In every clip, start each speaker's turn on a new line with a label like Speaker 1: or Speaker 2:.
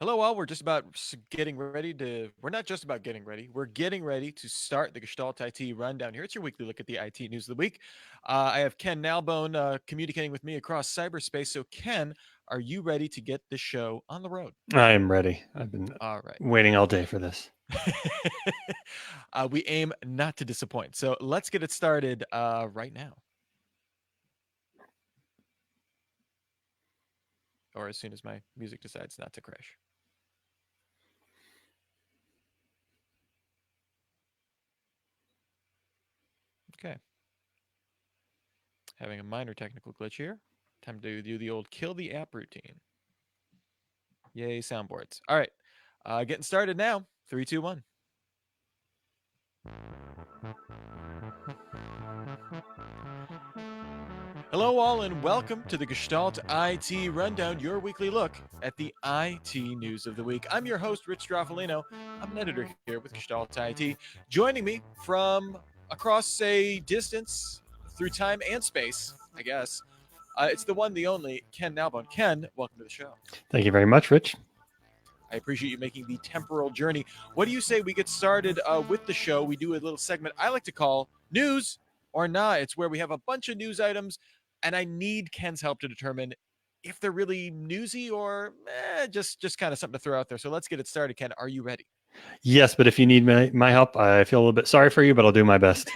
Speaker 1: Hello, all. We're just about getting ready to. We're not just about getting ready. We're getting ready to start the Gestalt IT rundown here. It's your weekly look at the IT news of the week. I have Ken Nalbone communicating with me across cyberspace. So, Ken, are you ready to get the show on the road?
Speaker 2: I am ready. I've been
Speaker 1: All right.
Speaker 2: waiting all day for this.
Speaker 1: We aim not to disappoint. So, let's get it started right now, or as soon as my music decides not to crash. Okay. Having a minor technical glitch here. Time to do the old kill the app routine. Yay, soundboards. All right. Getting started now. Three, two, one. Hello, all, and welcome to the Gestalt IT Rundown, your weekly look at the IT news of the week. I'm your host, Rich Stroffolino. I'm an editor here with Gestalt IT. Joining me from across a distance through time and space, I guess, it's the one, the only, Ken Nalbone. Ken, welcome to the show.
Speaker 2: Thank you very much, Rich.
Speaker 1: I appreciate you making the temporal journey. What do you say we get started with the show? We do a little segment I like to call News or Not. It's where we have a bunch of news items, and I need Ken's help to determine if they're really newsy or just kind of something to throw out there. So let's get it started, Ken. Are you ready?
Speaker 2: Yes, but if you need my help, I feel a little bit sorry for you, but I'll do my best.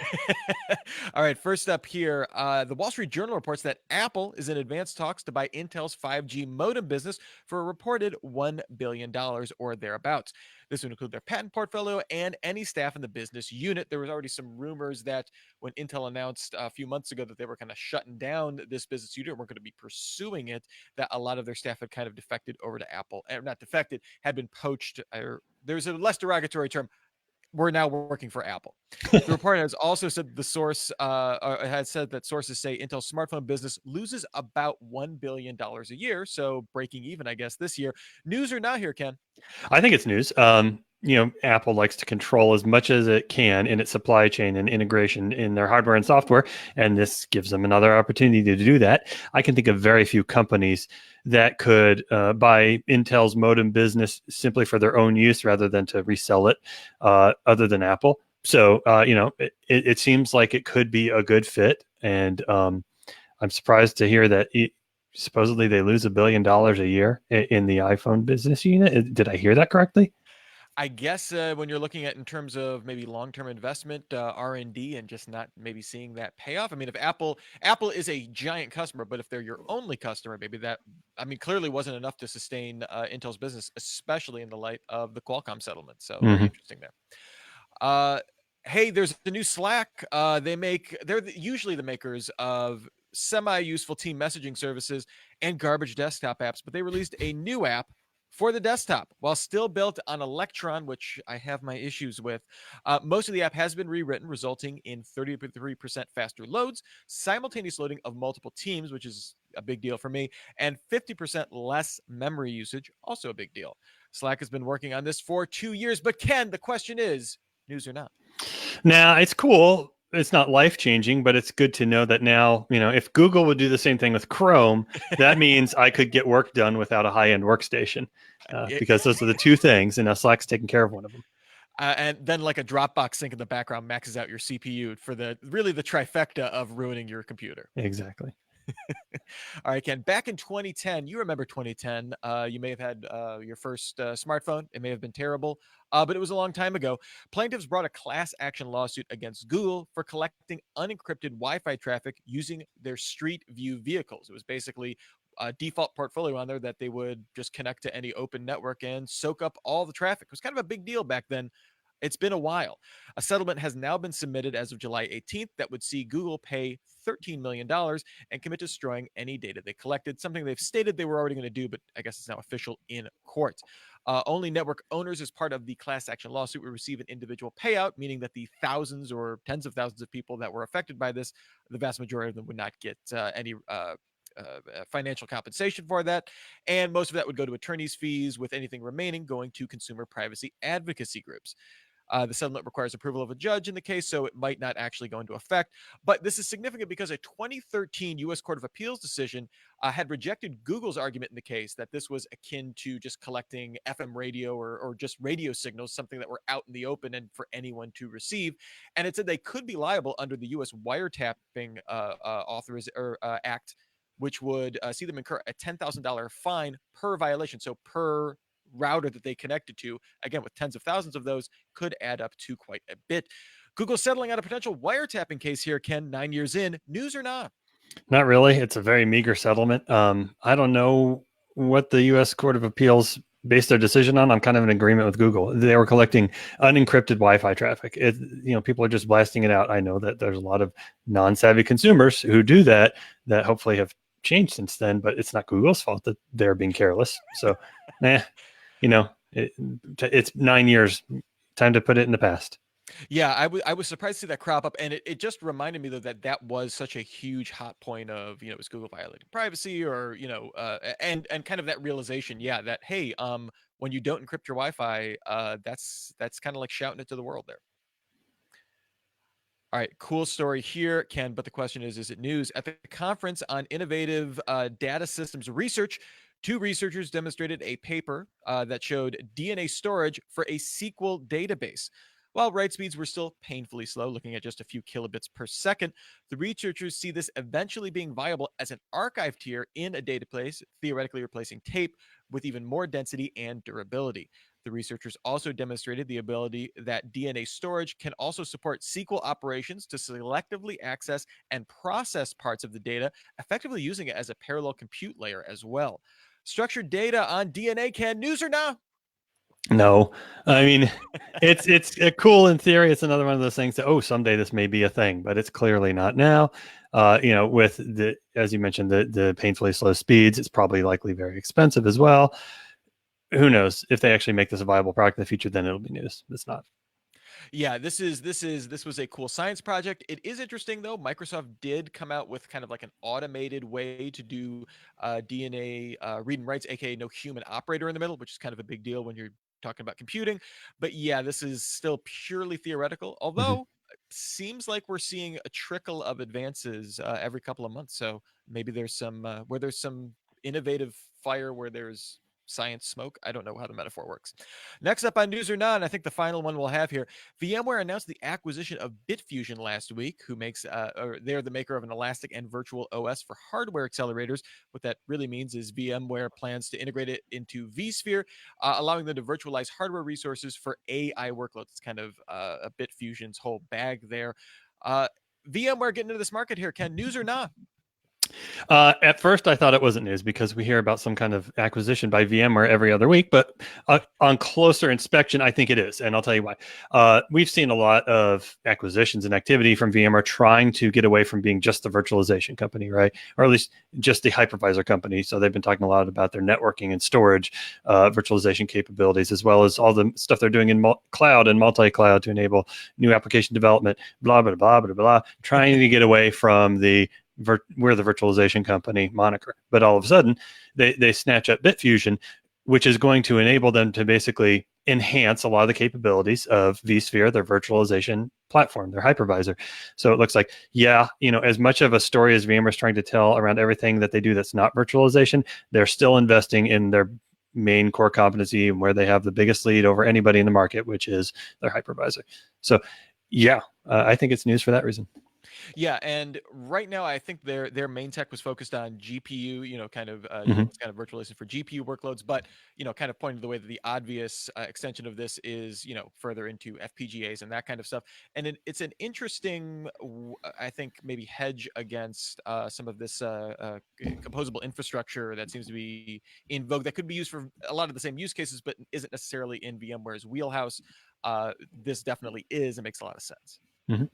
Speaker 1: All right, first up here, the Wall Street Journal reports that Apple is in advanced talks to buy Intel's 5G modem business for a reported $1 billion or thereabouts. This would include their patent portfolio and any staff in the business unit. There was already some rumors that when Intel announced a few months ago that they were kind of shutting down this business unit and weren't going to be pursuing it, that a lot of their staff had kind of defected over to Apple, or not defected, had been poached, or there's a less derogatory term, we're now working for Apple. The report has also said the source has said that sources say Intel's smartphone business loses about $1 billion a year. So breaking even, I guess, this year. News or not here, Ken?
Speaker 2: I think it's news. Apple likes to control as much as it can in its supply chain and integration in their hardware and software, and this gives them another opportunity to do that. I can think of very few companies that could buy Intel's modem business simply for their own use rather than to resell it, other than Apple. So, it seems like it could be a good fit, and I'm surprised to hear that supposedly they lose $1 billion a year in the iPhone business unit. Did I hear that correctly?
Speaker 1: I guess when you're looking at in terms of maybe long-term investment, R&D, and just not maybe seeing that payoff. I mean, if Apple is a giant customer, but if they're your only customer, maybe that, I mean, clearly wasn't enough to sustain Intel's business, especially in the light of the Qualcomm settlement. So very
Speaker 2: Mm-hmm.
Speaker 1: interesting there. Uh, hey, there's the new Slack. They're usually the makers of semi-useful team messaging services and garbage desktop apps, but they released a new app for the desktop while still built on Electron, which I have my issues with. Most of the app has been rewritten, resulting in 33% faster loads, simultaneous loading of multiple teams, which is a big deal for me, and 50% less memory usage, also a big deal. Slack has been working on this for 2 years, but Ken, the question is, news or not?
Speaker 2: Now, it's cool. It's not life changing, but it's good to know that now, if Google would do the same thing with Chrome, that means I could get work done without a high end workstation,
Speaker 1: It,
Speaker 2: because those are the two things, and now Slack's taking care of one of them.
Speaker 1: and then like a Dropbox sync in the background maxes out your CPU for the really the trifecta of ruining your computer.
Speaker 2: Exactly.
Speaker 1: All right, Ken. Back in 2010, you remember 2010. You may have had your first smartphone. It may have been terrible, but it was a long time ago. Plaintiffs brought a class action lawsuit against Google for collecting unencrypted Wi-Fi traffic using their Street View vehicles. It was basically a default portfolio on there that they would just connect to any open network and soak up all the traffic. It was kind of a big deal back then. It's been a while. A settlement has now been submitted as of July 18th that would see Google pay $13 million and commit to destroying any data they collected, something they've stated they were already going to do, but I guess it's now official in court. Only network owners, as part of the class action lawsuit, will receive an individual payout, meaning that the thousands or tens of thousands of people that were affected by this, the vast majority of them would not get any financial compensation for that. And most of that would go to attorney's fees, with anything remaining going to consumer privacy advocacy groups. The settlement requires approval of a judge in the case, so it might not actually go into effect. But this is significant because a 2013 U.S. Court of Appeals decision had rejected Google's argument in the case that this was akin to just collecting FM radio or just radio signals, something that were out in the open and for anyone to receive. And it said they could be liable under the U.S. wiretapping act, which would see them incur a $10,000 fine per violation. So per router that they connected to, again, with tens of thousands of those, could add up to quite a bit. Google settling on a potential wiretapping case here, Ken, 9 years in. News or not?
Speaker 2: Not really. It's a very meager settlement. I don't know what the U.S. Court of Appeals based their decision on. I'm kind of in agreement with Google. They were collecting unencrypted Wi-Fi traffic. People are just blasting it out. I know that there's a lot of non-savvy consumers who do that hopefully have changed since then, but it's not Google's fault that they're being careless. So, it's 9 years. Time to put it in the past.
Speaker 1: Yeah, I was surprised to see that crop up, and it just reminded me though that was such a huge hot point of, is Google violating privacy, or and kind of that realization, yeah, that hey, when you don't encrypt your Wi-Fi, that's kind of like shouting it to the world there. All right, cool story here, Ken. But the question is it news? At the conference on innovative data systems research, two researchers demonstrated a paper that showed DNA storage for a SQL database. While write speeds were still painfully slow, looking at just a few kilobits per second, the researchers see this eventually being viable as an archive tier in a database, theoretically replacing tape with even more density and durability. The researchers also demonstrated the ability that DNA storage can also support SQL operations to selectively access and process parts of the data, effectively using it as a parallel compute layer as well. Structured data on DNA, Can, news or not?
Speaker 2: No, I mean, it's cool in theory. It's another one of those things that, someday this may be a thing, but it's clearly not now. With as you mentioned, the painfully slow speeds, it's probably likely very expensive as well. Who knows if they actually make this a viable product in the future? Then it'll be news. It's not.
Speaker 1: Yeah, this was a cool science project. It is interesting though. Microsoft did come out with kind of like an automated way to do DNA read and writes, aka no human operator in the middle, which is kind of a big deal when you're talking about computing. But yeah, this is still purely theoretical.
Speaker 2: Mm-hmm.
Speaker 1: Although it seems like we're seeing a trickle of advances every couple of months. So maybe there's some where there's some innovative fire where there's science smoke. I don't know how the metaphor works. Next up on news or not, I think the final one we'll have here. VMware announced the acquisition of Bit Fusion last week, who makes, or they're the maker of an elastic and virtual OS for hardware accelerators. What that really means is VMware plans to integrate it into vSphere, allowing them to virtualize hardware resources for AI workloads. It's kind of a Bit Fusion's whole bag there. VMware getting into this market here, Ken, news or not?
Speaker 2: At first, I thought it wasn't news because we hear about some kind of acquisition by VMware every other week. But on closer inspection, I think it is. And I'll tell you why. We've seen a lot of acquisitions and activity from VMware trying to get away from being just the virtualization company, right? Or at least just the hypervisor company. So they've been talking a lot about their networking and storage virtualization capabilities, as well as all the stuff they're doing in cloud and multi-cloud to enable new application development, blah, blah, blah, blah, blah, trying to get away from we're the virtualization company moniker. But all of a sudden, they snatch up Bit Fusion, which is going to enable them to basically enhance a lot of the capabilities of vSphere, their virtualization platform, their hypervisor. So it looks like, as much of a story as VMware is trying to tell around everything that they do that's not virtualization, they're still investing in their main core competency and where they have the biggest lead over anybody in the market, which is their hypervisor. So, I think it's news for that reason.
Speaker 1: Yeah, and right now I think their main tech was focused on GPU, kind of
Speaker 2: Mm-hmm.
Speaker 1: it's kind of virtualization for GPU workloads, but kind of pointing to the way that the obvious extension of this is further into FPGAs and that kind of stuff. And it's an interesting, I think, maybe hedge against some of this composable infrastructure that seems to be in vogue that could be used for a lot of the same use cases, but isn't necessarily in VMware's wheelhouse. This definitely is. It makes a lot of sense.
Speaker 2: Mm-hmm.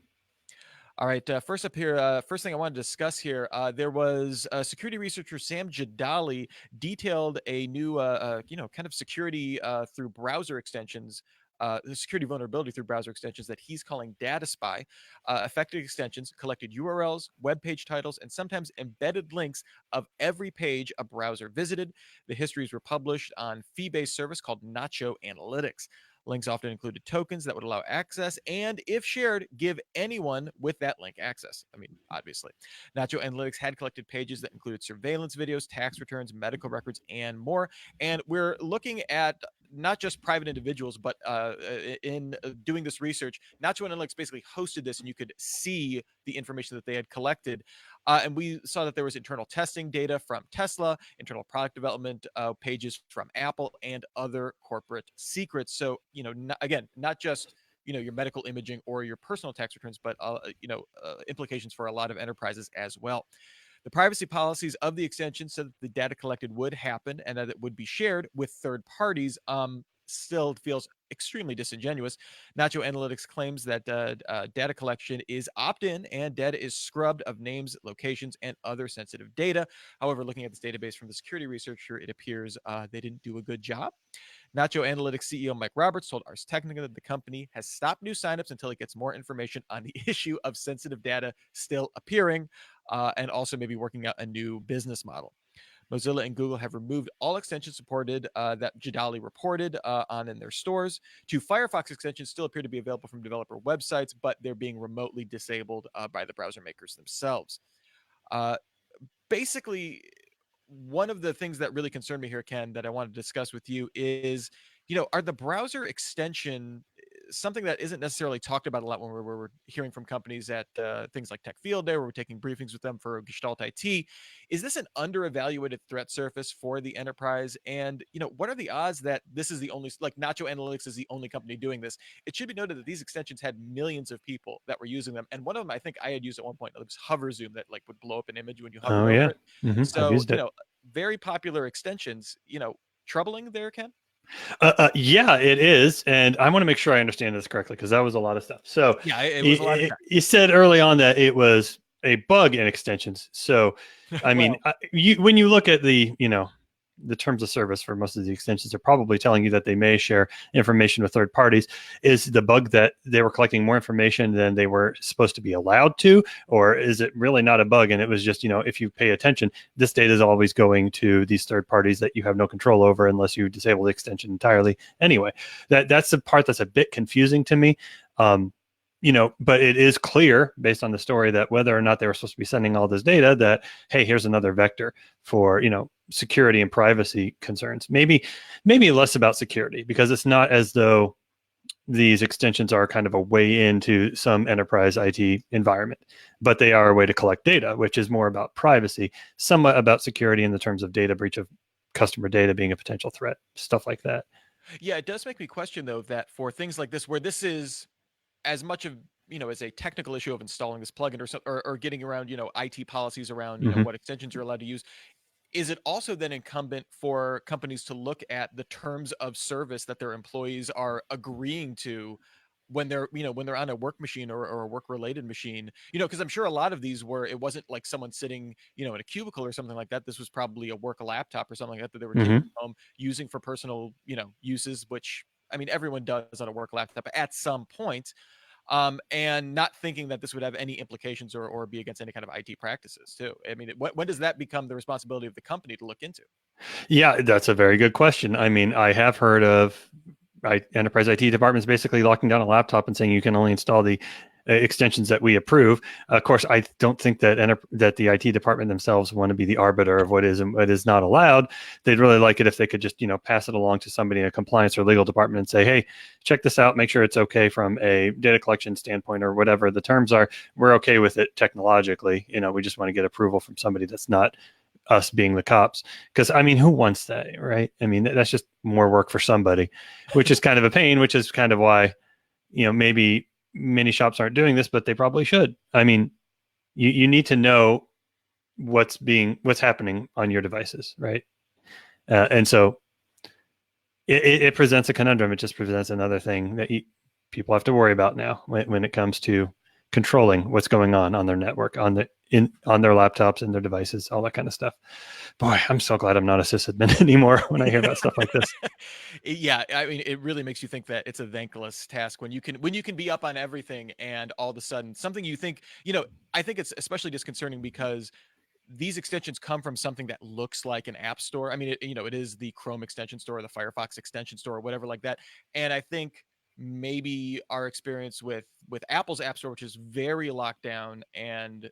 Speaker 1: All right. First up here, first thing I want to discuss here, there was security researcher Sam Jadali detailed a new, kind of security through browser extensions, the security vulnerability through browser extensions that he's calling Data Spy. Affected extensions collected URLs, web page titles, and sometimes embedded links of every page a browser visited. The histories were published on fee-based service called Nacho Analytics. Links often included tokens that would allow access, and if shared, give anyone with that link access. I mean, obviously. Nacho Analytics had collected pages that included surveillance videos, tax returns, medical records, and more. And we're looking at not just private individuals, but in doing this research, Nacho Analytics basically hosted this, and you could see the information that they had collected. And we saw that there was internal testing data from Tesla, internal product development pages from Apple, and other corporate secrets. So, again, not just your medical imaging or your personal tax returns, but implications for a lot of enterprises as well. The privacy policies of the extension said that the data collected would happen and that it would be shared with third parties. Still feels extremely disingenuous. Nacho Analytics claims that data collection is opt-in and data is scrubbed of names, locations, and other sensitive data. However, looking at this database from the security researcher, it appears they didn't do a good job. Nacho Analytics CEO Mike Roberts told Ars Technica that the company has stopped new signups until it gets more information on the issue of sensitive data still appearing, and also maybe working out a new business model. Mozilla and Google have removed all extensions supported that Jadali reported on in their stores. Two Firefox extensions still appear to be available from developer websites, but they're being remotely disabled by the browser makers themselves. Uh, Basically, one of the things that really concerned me here, Ken, that I wanted to discuss with you is, are the browser extension something that isn't necessarily talked about a lot when we're hearing from companies at things like Tech Field Day, where we're taking briefings with them for Gestalt IT. Is this an under-evaluated threat surface for the enterprise? And, what are the odds that this is the only, like Nacho Analytics is the only company doing this? It should be noted that these extensions had millions of people that were using them. And one of them, I think I had used at one point, it was Hover Zoom that like would blow up an image when you
Speaker 2: Oh
Speaker 1: hovered over
Speaker 2: yeah.
Speaker 1: it.
Speaker 2: I've
Speaker 1: So,
Speaker 2: used it.
Speaker 1: very popular extensions, troubling there, Ken?
Speaker 2: Yeah, it is, and I want to make sure I understand this correctly because that was a lot of stuff. So,
Speaker 1: Yeah, it was a lot of
Speaker 2: you said early on that it was a bug in extensions. So,
Speaker 1: text.
Speaker 2: I mean,
Speaker 1: Well,
Speaker 2: when you look at the terms of service for most of the extensions, they're probably telling you that they may share information with third parties. Is the bug that they were collecting more information than they were supposed to be allowed to, or is it really not a bug and it was just if you pay attention, this data is always going to these third parties that you have no control over unless you disable the extension entirely. Anyway, that's the part that's a bit confusing to me. But it is clear based on the story that whether or not they were supposed to be sending all this data, that hey, here's another vector for security and privacy concerns. Maybe less about security, because it's not as though these extensions are kind of a way into some enterprise IT environment, but they are a way to collect data, which is more about privacy, somewhat about security in the terms of data breach of customer data being a potential threat, stuff like that.
Speaker 1: yeah, it does make me question though that for things like this, where this is as much of as a technical issue of installing this plugin or getting around IT policies around
Speaker 2: Mm-hmm.
Speaker 1: what extensions you're allowed to use, is it also then incumbent for companies to look at the terms of service that their employees are agreeing to when they're when they're on a work machine or a work related machine, because I'm sure a lot of these were, it wasn't like someone sitting in a cubicle or something like that. This was probably a work laptop or something like that they were taking
Speaker 2: Mm-hmm.
Speaker 1: home using for personal uses, which I mean everyone does on a work laptop at some point, and not thinking that this would have any implications or be against any kind of IT practices too. I mean, when does that become the responsibility of the company to look into?
Speaker 2: Yeah, that's a very good question. I mean, I have heard of enterprise IT departments basically locking down a laptop and saying you can only install the extensions that we approve. Of course, I don't think that that the IT department themselves want to be the arbiter of what is and what is not allowed. They'd really like it if they could just pass it along to somebody in a compliance or legal department and say, hey, check this out, make sure it's okay from a data collection standpoint or whatever the terms are. We're okay with it technologically. We just want to get approval from somebody that's not us being the cops. Because I mean, who wants that, right? I mean, that's just more work for somebody, which is kind of a pain, which is kind of why maybe many shops aren't doing this, but they probably should. I mean, you need to know what's happening on your devices, right? And so it presents a conundrum. It just presents another thing that people have to worry about now when it comes to controlling what's going on their network, on their laptops and their devices, all that kind of stuff. Boy, I'm so glad I'm not a sysadmin anymore when I hear about stuff like this.
Speaker 1: Yeah, I mean, it really makes you think that it's a thankless task when you can be up on everything and all of a sudden something you think, I think it's especially disconcerting because these extensions come from something that looks like an app store. I mean, it is the Chrome extension store, or the Firefox extension store, or whatever like that. And I think maybe our experience with Apple's app store, which is very locked down and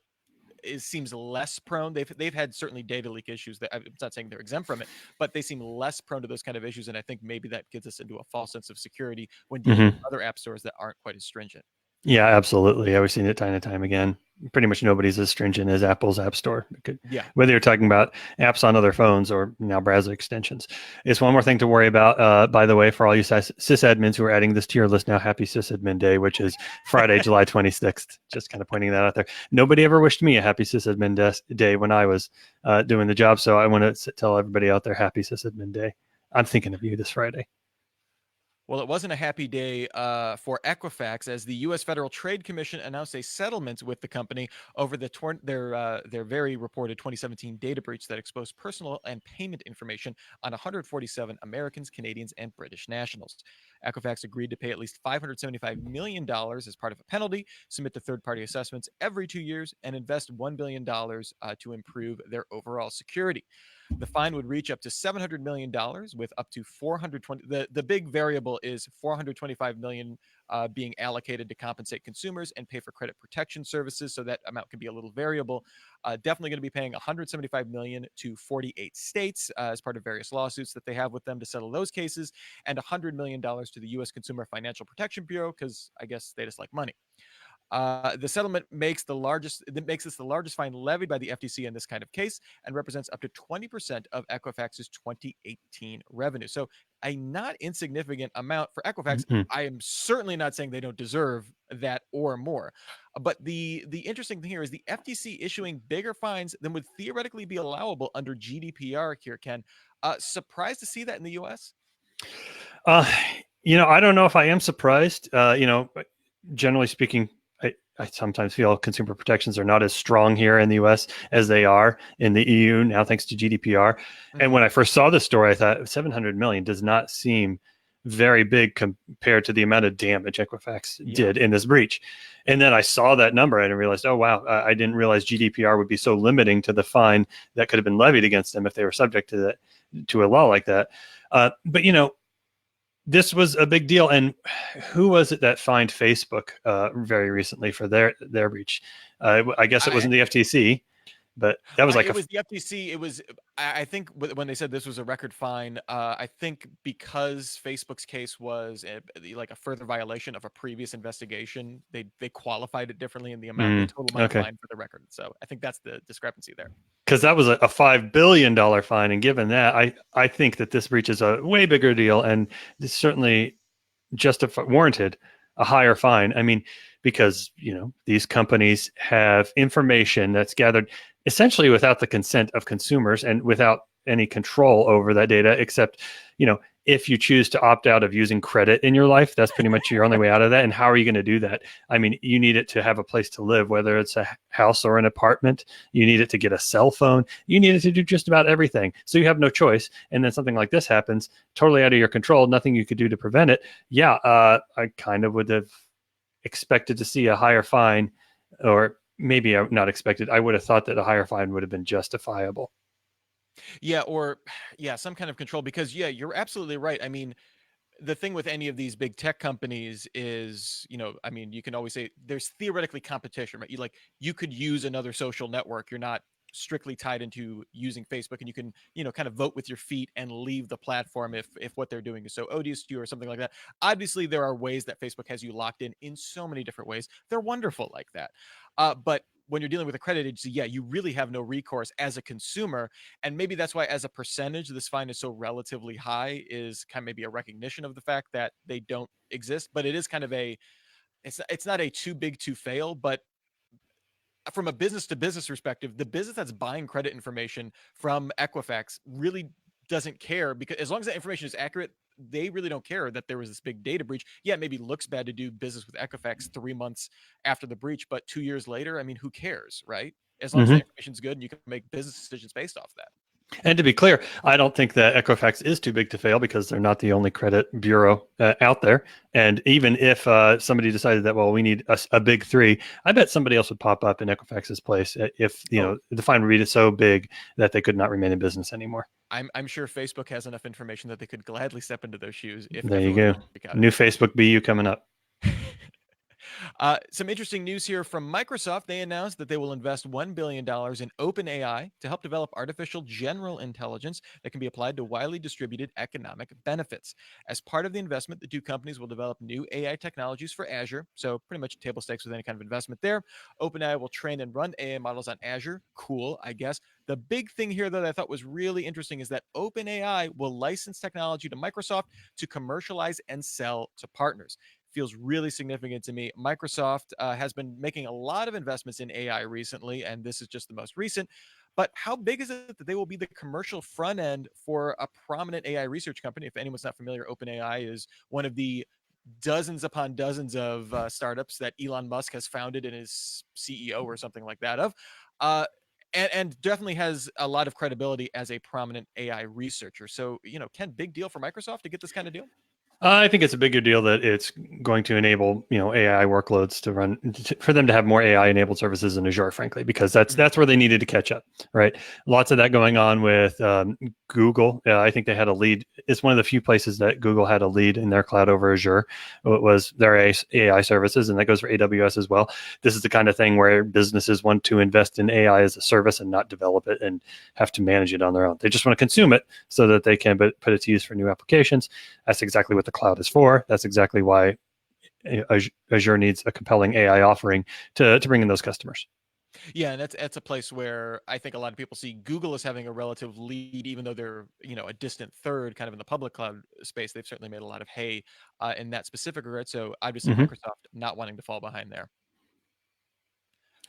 Speaker 1: it seems less prone. They've had certainly data leak issues. That I'm not saying they're exempt from it, but they seem less prone to those kind of issues. And I think maybe that gets us into a false sense of security when dealing with
Speaker 2: Hmm.
Speaker 1: other app stores that aren't quite as stringent.
Speaker 2: Yeah, absolutely. I've seen it time and time again. Pretty much nobody's as stringent as Apple's App Store.
Speaker 1: Yeah.
Speaker 2: Whether you're talking about apps on other phones or now browser extensions. It's one more thing to worry about, by the way, for all you sysadmins who are adding this to your list now. Happy Sysadmin Day, which is Friday, July 26th. Just kind of pointing that out there. Nobody ever wished me a happy Sysadmin Day when I was doing the job. So I want to tell everybody out there, happy Sysadmin Day. I'm thinking of you this Friday.
Speaker 1: Well, it wasn't a happy day for Equifax as the U.S. Federal Trade Commission announced a settlement with the company over their very reported 2017 data breach that exposed personal and payment information on 147 Americans, Canadians, and British nationals. Equifax agreed to pay at least $575 million as part of a penalty, submit to third-party assessments every 2 years, and invest $1 billion to improve their overall security. The fine would reach up to $700 million with up to 420. The big variable is 425 million being allocated to compensate consumers and pay for credit protection services. So that amount can be a little variable. Definitely going to be paying 175 million to 48 states as part of various lawsuits that they have with them to settle those cases, and $100 million to the U.S. Consumer Financial Protection Bureau because I guess they just like money. The settlement makes this the largest fine levied by the FTC in this kind of case and represents up to 20% of Equifax's 2018 revenue. So a not insignificant amount for Equifax.
Speaker 2: Mm-hmm.
Speaker 1: I am certainly not saying they don't deserve that or more. But the interesting thing here is the FTC issuing bigger fines than would theoretically be allowable under GDPR here, Ken. Surprised to see that in the US?
Speaker 2: Uh, I don't know if I am surprised. Generally speaking, I sometimes feel consumer protections are not as strong here in the US as they are in the EU now, thanks to GDPR. And
Speaker 1: Mm-hmm.
Speaker 2: when I first saw this story, I thought 700 million does not seem very big compared to the amount of damage Equifax
Speaker 1: Yeah.
Speaker 2: did in this breach. And then I saw that number and I realized, oh, wow, I didn't realize GDPR would be so limiting to the fine that could have been levied against them if they were subject to to a law like that. But this was a big deal. And who was it that fined Facebook very recently for their breach? I guess it wasn't the FTC, but that was like
Speaker 1: It was the FTC. It was, I think, when they said this was a record fine. I think because Facebook's case was like a further violation of a previous investigation, they qualified it differently in the total amount of
Speaker 2: okay,
Speaker 1: fine for the record. So I think that's the discrepancy there.
Speaker 2: because that was a $5 billion fine, and given that, I think that this breach is a way bigger deal, and this certainly warranted a higher fine. I mean, because these companies have information that's gathered essentially without the consent of consumers and without any control over that data, except if you choose to opt out of using credit in your life, that's pretty much your only way out of that. And how are you going to do that? I mean, you need it to have a place to live, whether it's a house or an apartment. You need it to get a cell phone. You need it to do just about everything. So you have no choice. And then something like this happens, totally out of your control, nothing you could do to prevent it. Yeah, I kind of would have expected to see a higher fine, or maybe not expected. I would have thought that a higher fine would have been justifiable.
Speaker 1: Yeah, or yeah, some kind of control because yeah, you're absolutely right. I mean, the thing with any of these big tech companies is, I mean, you can always say there's theoretically competition, right? You could use another social network. You're not strictly tied into using Facebook, and you can, kind of vote with your feet and leave the platform if what they're doing is so odious to you or something like that. Obviously, there are ways that Facebook has you locked in so many different ways. They're wonderful like that. But when you're dealing with a credit agency, yeah, you really have no recourse as a consumer. And maybe that's why, as a percentage, this fine is so relatively high, is kind of maybe a recognition of the fact that they don't exist. But it is kind of it's not a too big to fail, but from a business to business perspective, the business that's buying credit information from Equifax really doesn't care, because as long as that information is accurate, they really don't care that there was this big data breach. Yeah, it maybe looks bad to do business with Equifax 3 months after the breach, but 2 years later, I mean, who cares, right? As long as the
Speaker 2: Mm-hmm.
Speaker 1: information's good and you can make business decisions based off that.
Speaker 2: And to be clear, I don't think that Equifax is too big to fail because they're not the only credit bureau out there. And even if somebody decided that, well, we need a big three, I bet somebody else would pop up in Equifax's place if
Speaker 1: Oh,
Speaker 2: the fine would be so big that they could not remain in business anymore.
Speaker 1: I'm sure Facebook has enough information that they could gladly step into those shoes if
Speaker 2: There you
Speaker 1: everyone
Speaker 2: go.
Speaker 1: were to freak out
Speaker 2: New
Speaker 1: at them.
Speaker 2: Facebook BU coming up.
Speaker 1: Some interesting news here from Microsoft. They announced that they will invest $1 billion in OpenAI to help develop artificial general intelligence that can be applied to widely distributed economic benefits. As part of the investment, the two companies will develop new AI technologies for Azure. So, pretty much table stakes with any kind of investment there. OpenAI will train and run AI models on Azure. Cool, I guess. The big thing here that I thought was really interesting is that OpenAI will license technology to Microsoft to commercialize and sell to partners. Feels really significant to me. Microsoft has been making a lot of investments in AI recently, and this is just the most recent. But how big is it that they will be the commercial front end for a prominent AI research company? If anyone's not familiar, OpenAI is one of the dozens upon dozens of startups that Elon Musk has founded and is CEO or something like that of. Uh, and definitely has a lot of credibility as a prominent AI researcher. So, Ken, big deal for Microsoft to get this kind of deal?
Speaker 2: I think it's a bigger deal that it's going to enable AI workloads to run for them to have more AI enabled services in Azure, frankly, because that's
Speaker 1: Mhm.
Speaker 2: that's where they needed to catch up, right? Lots of that going on with Google. I think they had a lead. It's one of the few places that Google had a lead in their cloud over Azure. It was their AI services, and that goes for AWS as well. This is the kind of thing where businesses want to invest in AI as a service and not develop it and have to manage it on their own. They just want to consume it so that they can put it to use for new applications. That's exactly what the cloud is for. That's exactly why Azure needs a compelling AI offering to bring in those customers.
Speaker 1: Yeah, and that's a place where I think a lot of people see Google as having a relative lead, even though they're a distant third, kind of in the public cloud space. They've certainly made a lot of hay in that specific regard. So obviously,
Speaker 2: Mm-hmm.
Speaker 1: Microsoft not wanting to fall behind there.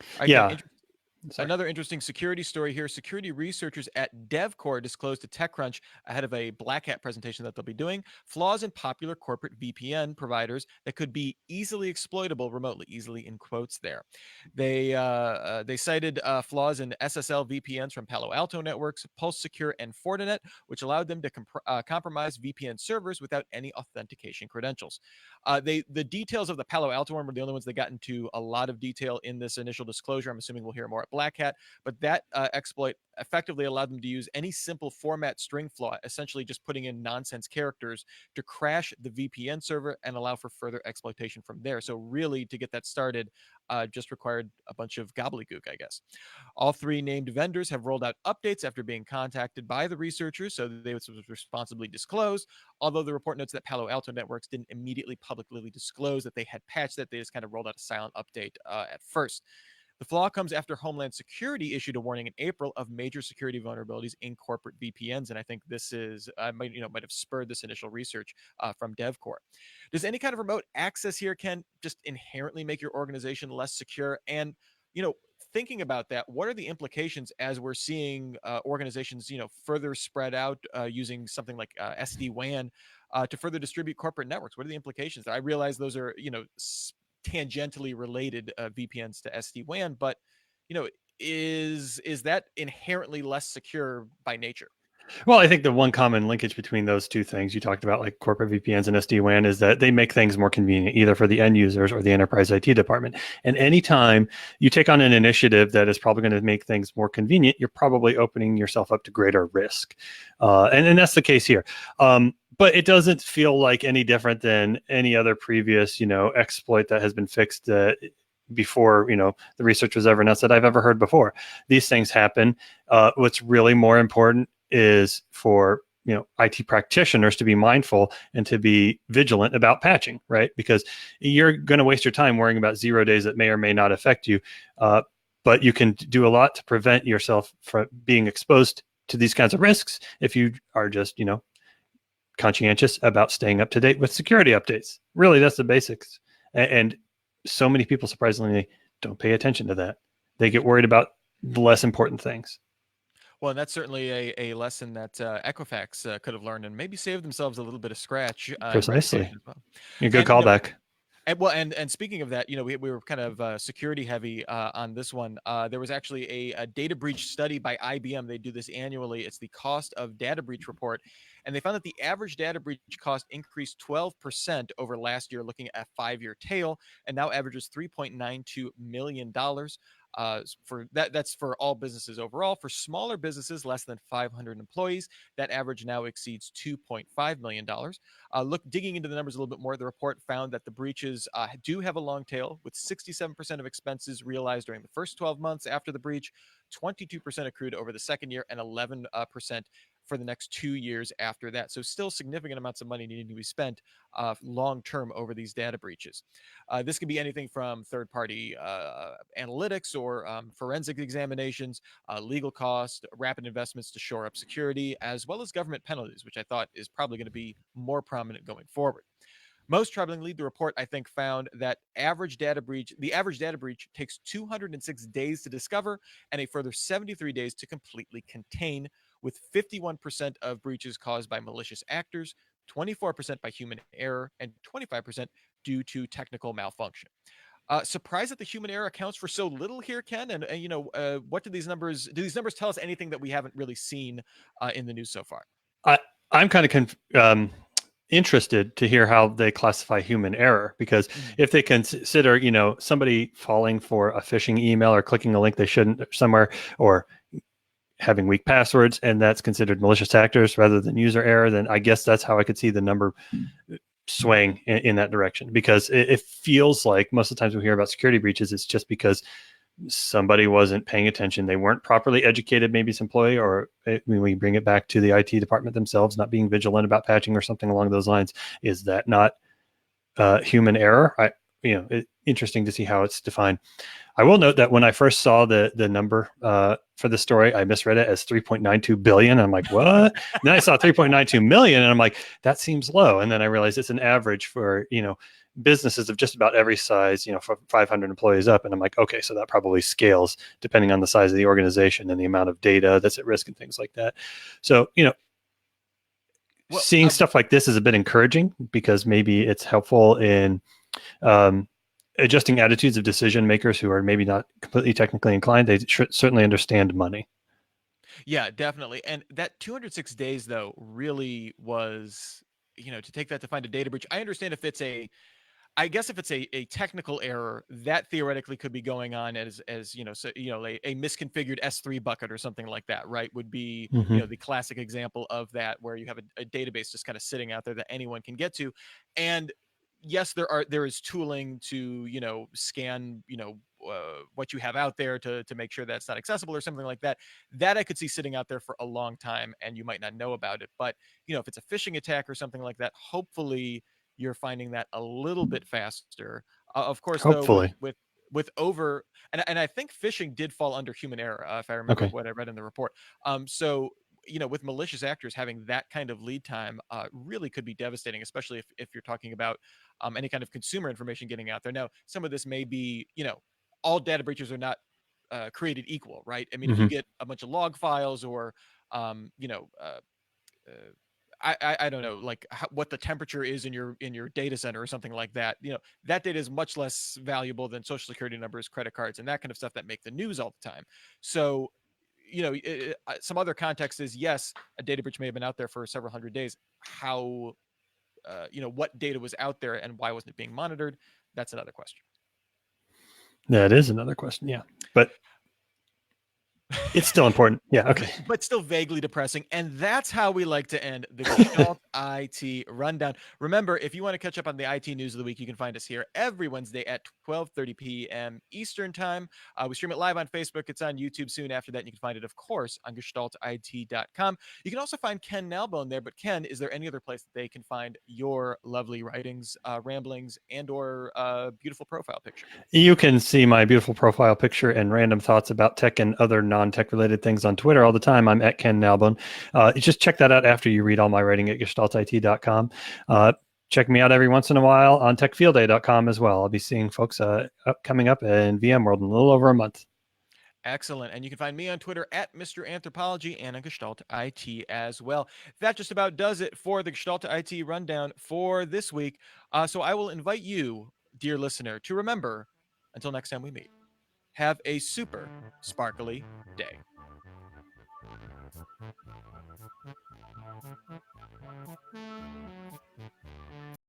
Speaker 1: All right, Ken.
Speaker 2: Yeah. Sorry.
Speaker 1: Another interesting security story here. Security researchers at DevCore disclosed to TechCrunch ahead of a Black Hat presentation that they'll be doing flaws in popular corporate VPN providers that could be easily exploitable remotely, easily in quotes there. They cited flaws in SSL VPNs from Palo Alto Networks, Pulse Secure, and Fortinet, which allowed them to compromise VPN servers without any authentication credentials. The details of the Palo Alto one were the only ones that got into a lot of detail in this initial disclosure. I'm assuming we'll hear more at Black Hat, but that exploit effectively allowed them to use any simple format string flaw, essentially just putting in nonsense characters to crash the VPN server and allow for further exploitation from there. So really, to get that started, just required a bunch of gobbledygook, I guess. All three named vendors have rolled out updates after being contacted by the researchers, so they was responsibly disclosed. Although the report notes that Palo Alto Networks didn't immediately publicly disclose that they had patched that, they just kind of rolled out a silent update at first. The flaw comes after Homeland Security issued a warning in April of major security vulnerabilities in corporate VPNs, and I think this is might have spurred this initial research from DevCore. Does any kind of remote access here can just inherently make your organization less secure? And thinking about that, what are the implications as we're seeing organizations further spread out using something like SD-WAN to further distribute corporate networks? What are the implications? I realize those are tangentially related VPNs to SD-WAN, but you know, is that inherently less secure by nature?
Speaker 2: Well, I think the one common linkage between those two things you talked about, like corporate VPNs and SD-WAN, is that they make things more convenient, either for the end users or the enterprise IT department. And anytime you take on an initiative that is probably going to make things more convenient, you're probably opening yourself up to greater risk. And that's the case here. But it doesn't feel like any different than any other previous, exploit that has been fixed before, the research was ever announced that I've ever heard before. These things happen. What's really more important is for IT practitioners to be mindful and to be vigilant about patching, right? Because you're going to waste your time worrying about 0 days that may or may not affect you, but you can do a lot to prevent yourself from being exposed to these kinds of risks if you are just conscientious about staying up to date with security updates. Really, that's the basics. And so many people surprisingly don't pay attention to that. They get worried about the less important things.
Speaker 1: Well, and that's certainly a lesson that Equifax could have learned and maybe saved themselves a little bit of scratch and reputation
Speaker 2: Precisely.
Speaker 1: as well.
Speaker 2: A good
Speaker 1: And
Speaker 2: callback.
Speaker 1: And speaking of that, we were kind of security heavy on this one. There was actually a data breach study by IBM. They do this annually. It's the cost of data breach report, and they found that the average data breach cost increased 12% over last year, looking at a 5-year tail, and now averages $3.92 million. For that's for all businesses overall. For smaller businesses, less than 500 employees, that average now exceeds $2.5 million. Digging into the numbers a little bit more, the report found that the breaches do have a long tail, with 67% of expenses realized during the first 12 months after the breach, 22% accrued over the second year, and 11% for the next 2 years after that. So still significant amounts of money needing to be spent long term over these data breaches. This can be anything from third party analytics or forensic examinations, legal costs, rapid investments to shore up security, as well as government penalties, which I thought is probably going to be more prominent going forward. Most troublingly, the report, I think, found that the average data breach takes 206 days to discover and a further 73 days to completely contain, with 51% of breaches caused by malicious actors, 24% by human error, and 25% due to technical malfunction. Surprised that the human error accounts for so little here, Ken. And what do these numbers? Do these numbers tell us anything that we haven't really seen in the news so far?
Speaker 2: I I'm kind of interested to hear how they classify human error, because
Speaker 1: Mhm.
Speaker 2: if they consider, somebody falling for a phishing email or clicking a link they shouldn't somewhere, or having weak passwords, and that's considered malicious actors rather than user error, then I guess that's how I could see the number swaying in that direction. Because it feels like most of the times we hear about security breaches, it's just because somebody wasn't paying attention. They weren't properly educated, maybe it's employee, or when we bring it back to the IT department themselves, not being vigilant about patching or something along those lines. Is that not human error? Interesting to see how it's defined. I will note that when I first saw the number for the story, I misread it as 3.92 billion. I'm like, what? And then I saw 3.92 million, and I'm like, that seems low. And then I realized it's an average for businesses of just about every size, from 500 employees up. And I'm like, okay, so that probably scales depending on the size of the organization and the amount of data that's at risk and things like that. So
Speaker 1: Well,
Speaker 2: seeing stuff like this is a bit encouraging, because maybe it's helpful in um, adjusting attitudes of decision makers who are maybe not completely technically inclined. They certainly understand money.
Speaker 1: yeah, definitely. And that 206 days, though, really was, to take that to find a data breach. I understand if it's I guess if it's a technical error, that theoretically could be going on as a misconfigured S3 bucket or something like that, right? Would be
Speaker 2: Mm-hmm.
Speaker 1: the classic example of that, where you have a database just kind of sitting out there that anyone can get to. And yes, there is tooling to scan what you have out there to make sure that's not accessible or something like that. That I could see sitting out there for a long time, and you might not know about it. But if it's a phishing attack or something like that, hopefully you're finding that a little bit faster. Of course, though,
Speaker 2: Hopefully.
Speaker 1: with over and I think phishing did fall under human error, if I remember
Speaker 2: Okay.
Speaker 1: what I read in the report. So with malicious actors having that kind of lead time, really could be devastating, especially if you're talking about any kind of consumer information getting out there. Now, some of this may be, all data breaches are not created equal, right? I mean, if you
Speaker 2: Mm-hmm.
Speaker 1: get a bunch of log files or um, you know, uh, uh, I don't know, like what the temperature is in your data center or something like that. That data is much less valuable than social security numbers, credit cards, and that kind of stuff that make the news all the time. So, some other context is, yes, a data breach may have been out there for several hundred days. How, what data was out there and why wasn't it being monitored? That's another question.
Speaker 2: That is another question. Yeah. But it's still important. Yeah. Okay.
Speaker 1: But still vaguely depressing. And that's how we like to end the Gestalt IT rundown. Remember, if you want to catch up on the IT news of the week, you can find us here every Wednesday at 12:30 p.m. Eastern Time. We stream it live on Facebook. It's on YouTube soon after that. And you can find it, of course, on gestaltit.com. You can also find Ken Nalbone there. But Ken, is there any other place that they can find your lovely writings, ramblings, and or beautiful profile picture?
Speaker 2: You can see my beautiful profile picture and random thoughts about tech and other non-tech related things on Twitter all the time. I'm at Ken Nalbone. Just check that out after you read all my writing at gestaltit.com. Check me out every once in a while on techfieldday.com as well. I'll be seeing folks coming up in VMworld in a little over a month.
Speaker 1: Excellent. And you can find me on Twitter at Mr. Anthropology and on Gestalt IT as well. That just about does it for the Gestalt IT rundown for this week. So I will invite you dear listener, to remember until next time we meet. Have a super sparkly day.